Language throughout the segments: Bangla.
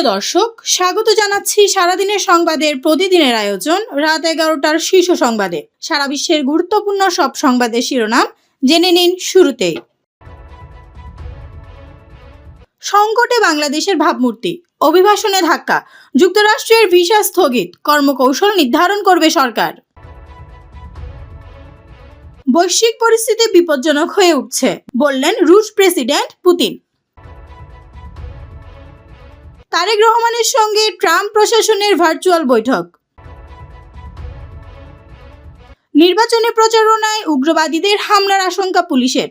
প্রিয় দর্শক, স্বাগত জানাচ্ছি সারাদিনের সংবাদের প্রতিদিনের আয়োজন রাত 11টার শীর্ষ সংবাদে। সারা বিশ্বের গুরুত্বপূর্ণ সব সংবাদের শিরোনাম জেনে নিন শুরুতেই। সংকটে বাংলাদেশের ভাবমূর্তি, অভিবাসনে ধাক্কা, যুক্তরাষ্ট্রের ভিসা স্থগিত, কর্মকৌশল নির্ধারণ করবে সরকার। বৈশ্বিক পরিস্থিতি বিপজ্জনক হয়ে উঠছে বললেন রুশ প্রেসিডেন্ট পুতিন। তারেক রহমানের সঙ্গে ট্রাম্প প্রশাসনের ভার্চুয়াল বৈঠক। নির্বাচনী প্রচারণায় উগ্রবাদীদের হামলার আশঙ্কা পুলিশের।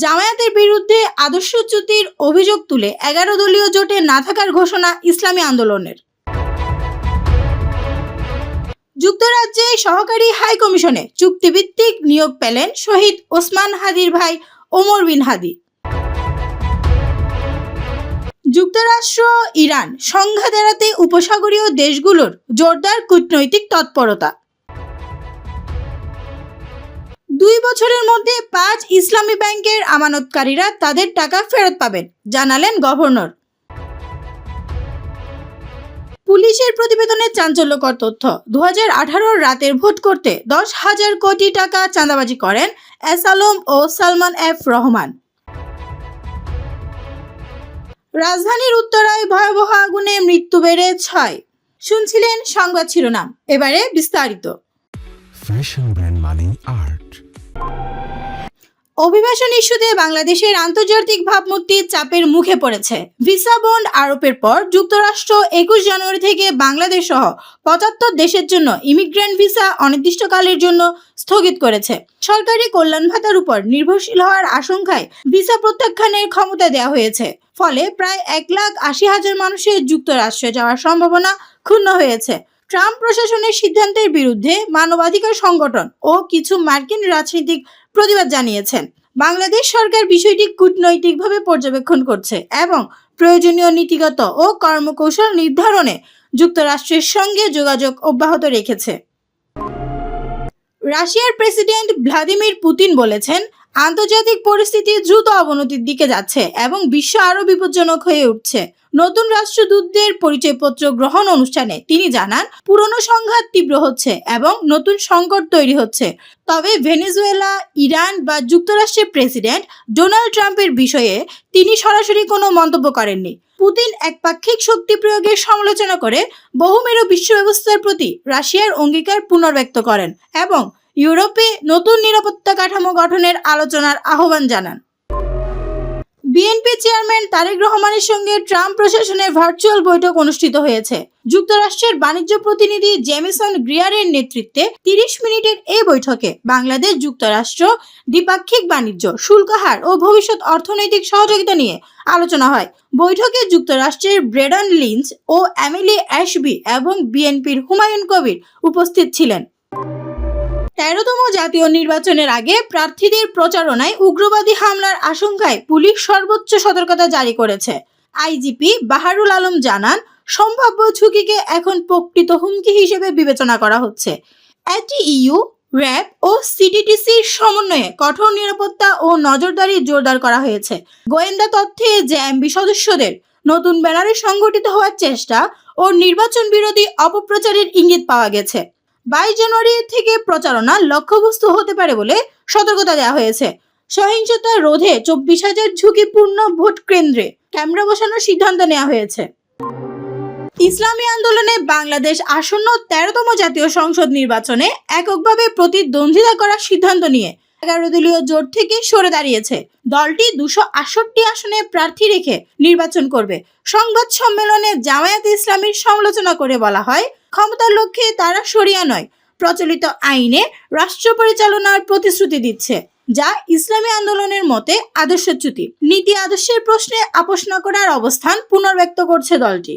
জামায়াতের বিরুদ্ধে আদর্শচ্যুতির অভিযোগ তুলে 11 দলীয় জোটে না থাকার ঘোষণা ইসলামী আন্দোলনের। যুক্তরাজ্যে সহকারী হাই কমিশনে চুক্তিভিত্তিক নিয়োগ পেলেন শহীদ ওসমান হাদির ভাই ওমর বিন হাদি। যুক্তরাষ্ট্র ইরান সংঘাত এড়াতে উপসাগরীয় দেশগুলোর জোরদার কূটনৈতিক তৎপরতা। 2 বছরের মধ্যে 5 ইসলামী ব্যাংকের আমানতকারীরা তাদের টাকা ফেরত পাবেন, জানালেন গভর্নর। পুলিশের প্রতিবেদনে চাঞ্চল্যকর তথ্য। 2018 রাতের ভোট করতে 10,000 কোটি টাকা চাঁদাবাজি করেন এস আলম ও সালমান এফ রহমান। রাজধানীর উত্তরায় ভয়াবহ আগুনে মৃত্যু বেড়ে 6। শুনছিলেন সংবাদ শিরোনাম, এবারে বিস্তারিত। ফ্যাশন ব্র্যান্ড মানে আর্ট। অভিবাসন ইস্যুতে বাংলাদেশের আন্তর্জাতিক ভাবমূর্তি চাপের মুখে পড়েছে। ভিসা বন্ড আরোপের পর যুক্তরাষ্ট্র 21 জানুয়ারি থেকে বাংলাদেশ সহ 75 দেশের জন্য ইমিগ্রেন্ট ভিসা অনির্দিষ্টকালের জন্য স্থগিত করেছে। সরকারি কল্যাণ ভাতার উপর নির্ভরশীল হওয়ার আশঙ্কায় ভিসা প্রত্যাখ্যানের ক্ষমতা দেওয়া হয়েছে। ফলে প্রায় 1,80,000 মানুষের যুক্তরাষ্ট্রে যাওয়ার সম্ভাবনা ক্ষুণ্ণ হয়েছে। ট্রাম্প প্রশাসনের সিদ্ধান্তের বিরুদ্ধে মানবাধিকার সংগঠন ও কিছু মার্কিন রাজনীতিক প্রতিবাদ জানিয়েছেন। বাংলাদেশ সরকার বিষয়টি কূটনৈতিকভাবে পর্যবেক্ষণ করছে এবং প্রয়োজনীয় নীতিগত ও কর্মকৌশল নির্ধারণে যুক্তরাষ্ট্রের সঙ্গে যোগাযোগ অব্যাহত রেখেছে। রাশিয়ার প্রেসিডেন্ট ভ্লাদিমির পুতিন বলেছেন, আন্তর্জাতিক পরিস্থিতি দ্রুত অবনতির দিকে যাচ্ছে এবং বিশ্ব আরও বিপজ্জনক হয়ে উঠছে। নতুন রাষ্ট্রদূতদের পরিচয়পত্র গ্রহণ অনুষ্ঠানে তিনি জানান, পুরনো সংঘাত তীব্র হচ্ছে এবং নতুন সংকট তৈরি হচ্ছে। তবে ভেনেজুয়েলা, ইরান বা যুক্তরাষ্ট্রের প্রেসিডেন্ট ডোনাল্ড ট্রাম্পের বিষয়ে তিনি সরাসরি কোনো মন্তব্য করেননি। পুতিন একপাক্ষিক শক্তি প্রয়োগের সমালোচনা করে বহুমেরু বিশ্ব ব্যবস্থার প্রতি রাশিয়ার অঙ্গীকার পুনর্ব্যক্ত করেন এবং ইউরোপে নতুন নিরাপত্তা কাঠামো গঠনের আলোচনার আহ্বান জানান। বিএনপি চেয়ারম্যান তারেক রহমানের সঙ্গে ট্রাম্প প্রশাসনের ভার্চুয়াল বৈঠক অনুষ্ঠিত হয়েছে। যুক্তরাষ্ট্রের বাণিজ্য প্রতিনিধি জেমিসন গ্রিয়ারের নেতৃত্বে 30 মিনিটের এই বৈঠকে বাংলাদেশ যুক্তরাষ্ট্র দ্বিপাক্ষিক বাণিজ্য, শুল্ক হার ও ভবিষ্যৎ অর্থনৈতিক সহযোগিতা নিয়ে আলোচনা হয়। বৈঠকে যুক্তরাষ্ট্রের ব্রেডন লিঞ্চ ও এমিলি অ্যাশবি এবং বিএনপির হুমায়ুন কবির উপস্থিত ছিলেন। 13তম জাতীয় নির্বাচনের আগে প্রার্থীদের প্রচারণায় উগ্রবাদী হামলার আশঙ্কায় পুলিশ সর্বোচ্চ সতর্কতা জারি করেছে। আইজিপি বাহারুল আলম জানান, সম্ভাব্য ঝুঁকিকে এখন প্রকৃত হুমকি হিসেবে বিবেচনা করা হচ্ছে। এটিইউ, র্যাব ও সিটিটিসির সমন্বয়ে কঠোর নিরাপত্তা ও নজরদারি জোরদার করা হয়েছে। গোয়েন্দা তথ্যে জেএমবি সদস্যদের নতুন ব্যানারে সংগঠিত হওয়ার চেষ্টা ও নির্বাচন বিরোধী অপপ্রচারের ইঙ্গিত পাওয়া গেছে। 22 জানুয়ারি থেকে প্রচারণা লক্ষ্যবস্তু হতে পারে বলে সতর্কতা দেওয়া হয়েছে। সহিংসতা রোধে 24,000 ঝুঁকিপূর্ণ ভোট কেন্দ্রে ক্যামেরা বসানোর সিদ্ধান্ত নেওয়া হয়েছে। ইসলামী আন্দোলনে বাংলাদেশ আসন্ন 13তম জাতীয় সংসদ নির্বাচনে এককভাবে প্রতিদ্বন্দ্বিতা করার সিদ্ধান্ত নিয়ে 11 দলীয় জোট থেকে সরে দাঁড়িয়েছে। দলটি 268 আসনে প্রার্থী রেখে নির্বাচন করবে। সংবাদ সম্মেলনে জামায়াত ইসলামীর সমালোচনা করে বলা হয়, ক্ষমতার লক্ষ্যে তারা শরিয়া নয়, প্রচলিত আইনে রাষ্ট্র পরিচালনার প্রতিশ্রুতি দিচ্ছে, যা ইসলামী আন্দোলনের মতে আদর্শচ্যুতি। নীতি আদর্শের প্রশ্নে আপোষ না করার অবস্থান পুনর্ব্যক্ত করছে দলটি।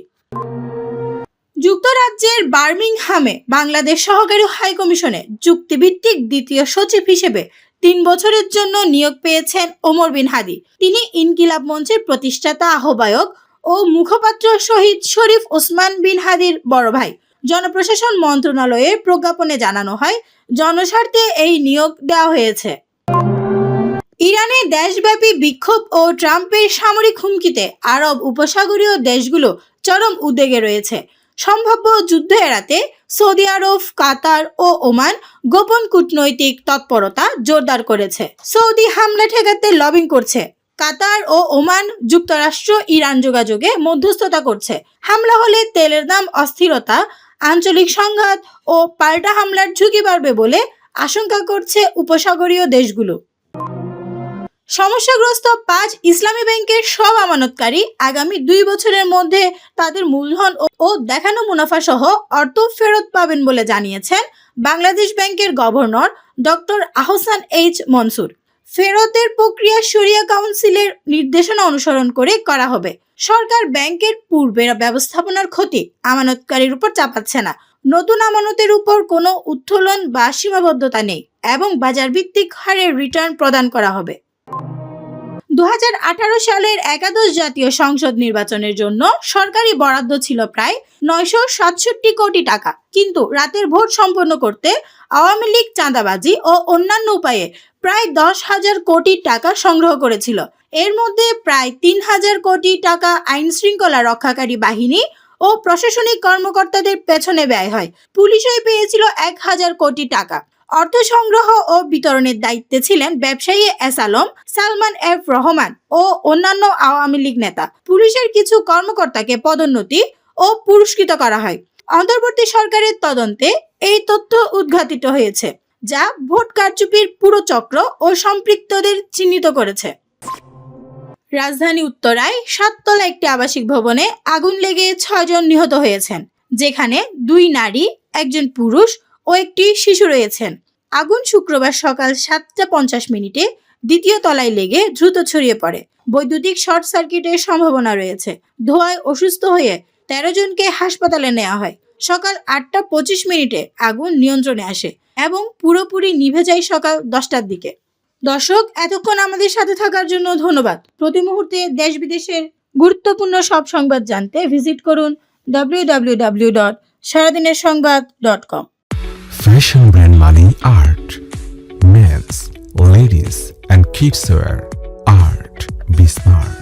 যুক্তরাজ্যের বার্মিংহামে বাংলাদেশ সহকারী হাই কমিশনে চুক্তিভিত্তিক দ্বিতীয় সচিব হিসেবে 3 বছরের জন্য নিয়োগ পেয়েছেন ওমর বিন হাদি। তিনি ইনকিলাব মঞ্চের প্রতিষ্ঠাতা, আহ্বায়ক ও মুখপাত্র শহীদ শরীফ ওসমান বিন হাদির বড় ভাই। জনপ্রশাসন মন্ত্রণালয়ের প্রজ্ঞাপনে জানানো হয়, জনস্বার্থে এই নিয়োগ দেওয়া হয়েছে। ইরানে দেশব্যাপী বিক্ষোভ ও ট্রাম্পের সামরিক হুমকিতে আরব উপসাগরীয় দেশগুলো চরম উদ্বেগে রয়েছে। সম্ভাব্য যুদ্ধ এড়াতে সৌদি আরব, কাতার ও ওমান গোপন কূটনৈতিক তৎপরতা জোরদার করেছে। সৌদি হামলা ঠেকাতে লবিং করছে। কাতার ও ওমান যুক্তরাষ্ট্র ইরান যোগাযোগে মধ্যস্থতা করছে। হামলা হলে তেলের দাম, অস্থিরতা, আঞ্চলিক সংঘাত ও পাল্টা হামলার ঝুঁকি বাড়বে বলে আশঙ্কা করছে উপসাগরীয় দেশগুলো। সমস্যাগ্রস্ত 5 ইসলামী ব্যাংকের সব আমানতকারী আগামী 2 বছরের মধ্যে তাদের মূলধন ও দেখানো মুনাফা সহ অর্থ ফেরত পাবেন বলে জানিয়েছেন বাংলাদেশ ব্যাংকের governor doctor Ahsan H Mansur. ফেরতের প্রক্রিয়া শরিয়া কাউন্সিলের নির্দেশনা অনুসরণ করে করা হবে। সরকার ব্যাংকের পূর্বের ব্যবস্থাপনার ক্ষতি আমানতকারীর উপর চাপাচ্ছে না। নতুন আমানতের উপর কোনো উত্তোলন বা সীমাবদ্ধতা নেই এবং বাজার ভিত্তিক হারে রিটার্ন প্রদান করা হবে। 2018 সালের একাদশ জাতীয় সংসদ নির্বাচনের জন্য সরকারি বরাদ্দ ছিল প্রায় 967 কোটি টাকা, কিন্তু রাতের ভোট সম্পন্ন করতে আওয়ামী লীগ চাঁদাবাজি ও অন্যান্য উপায়ে প্রায় 10,000 কোটি টাকা সংগ্রহ করেছিল। এর মধ্যে প্রায় 3,000 কোটি টাকা আইন শৃঙ্খলা রক্ষাকারী বাহিনী ও প্রশাসনিক কর্মকর্তাদের পেছনে ব্যয় হয়। পুলিশই পেয়েছিল 1,000 কোটি টাকা। অর্থ সংগ্রহ ও বিতরণের দায়িত্বে ছিলেন ব্যবসায়ী এস আলম, সালমান এফ রহমান ও অন্যান্য আওয়ামী লীগ নেতা। পুলিশের কিছু কর্মকর্তাকে পদোন্নতি ও পুরস্কৃত করা হয়। অন্তর্বর্তী সরকারের তদন্তে এই তথ্য উদ্ঘাটিত হয়েছে, যা ভোট কারচুপির পুরো চক্র ও সম্পৃক্তদের চিহ্নিত করেছে। রাজধানী উত্তরায় 7 তলা একটি আবাসিক ভবনে আগুন লেগে 6 জন নিহত হয়েছেন, যেখানে 2 নারী, 1 পুরুষ ও একটি শিশু রয়েছেন। আগুন শুক্রবার সকাল 7:50 দ্বিতীয় তলায় লেগে দ্রুত ছড়িয়ে পড়ে। বৈদ্যুতিক শর্ট সার্কিটের সম্ভাবনা রয়েছে। ধোঁয়ায় অসুস্থ হয়ে 13 জনকে হাসপাতালে নেওয়া হয়। সকাল 8:25 আগুন নিয়ন্ত্রণে আসে এবং পুরোপুরি নিভে যায় সকাল 10টার দিকে। দর্শক, এতক্ষণ আমাদের সাথে থাকার জন্য ধন্যবাদ। প্রতি মুহূর্তে দেশ বিদেশের গুরুত্বপূর্ণ সব সংবাদ জানতে ভিজিট করুন www.saradinersongbad.com। Fashion brand money art. Men's, ladies and kids wear art. Be smart.